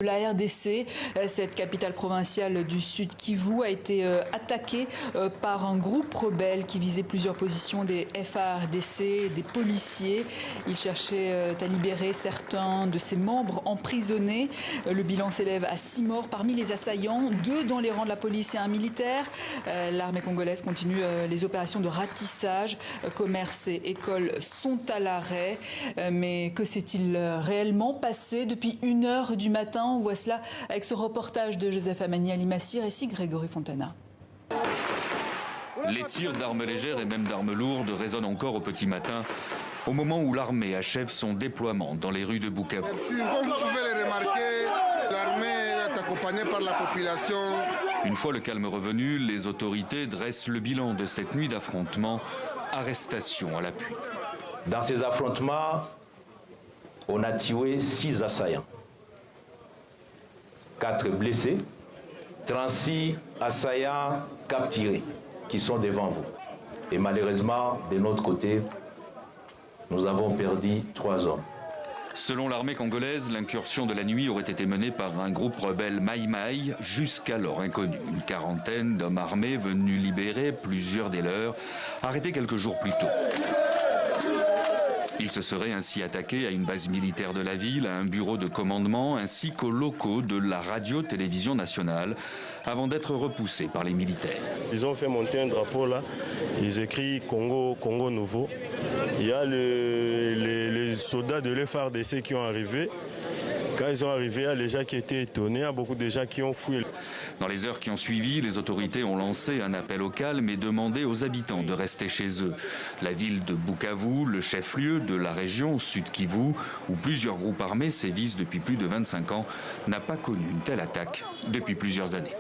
La RDC, cette capitale provinciale du Sud Kivu, a été attaquée par un groupe rebelle qui visait plusieurs positions des FARDC, des policiers. Ils cherchaient à libérer certains de ses membres emprisonnés. Le bilan s'élève à 6 morts parmi les assaillants, 2 dans les rangs de la police et un militaire. L'armée congolaise continue les opérations de ratissage. Commerce et écoles sont à l'arrêt. Mais que s'est-il réellement passé depuis 1 heure du matin? On voit cela avec ce reportage de Joseph Amani Alimassi, récit Grégory Fontana. Les tirs d'armes légères et même d'armes lourdes résonnent encore au petit matin, au moment où l'armée achève son déploiement dans les rues de Bukavu. Comme vous pouvez le remarquer, l'armée est accompagnée par la population. Une fois le calme revenu, les autorités dressent le bilan de cette nuit d'affrontement, arrestation à l'appui. Dans ces affrontements, on a tué 6 assaillants. 4 blessés, 36 assaillants capturés qui sont devant vous. Et malheureusement, de notre côté, nous avons perdu 3 hommes. Selon l'armée congolaise, l'incursion de la nuit aurait été menée par un groupe rebelle Maï-Maï, jusqu'alors inconnu. Une quarantaine d'hommes armés venus libérer plusieurs des leurs, arrêtés quelques jours plus tôt. Ils se seraient ainsi attaqués à une base militaire de la ville, à un bureau de commandement, ainsi qu'aux locaux de la radio-télévision nationale, avant d'être repoussés par les militaires. Ils ont fait monter un drapeau là, ils écrivent Congo, Congo nouveau. Il y a les soldats de l'FARDC qui ont arrivé. Quand ils sont arrivés, il y a les gens qui étaient étonnés, il y a beaucoup de gens qui ont fouillé. Dans les heures qui ont suivi, les autorités ont lancé un appel au calme et demandé aux habitants de rester chez eux. La ville de Bukavu, le chef-lieu de la région Sud Kivu, où plusieurs groupes armés sévissent depuis plus de 25 ans, n'a pas connu une telle attaque depuis plusieurs années.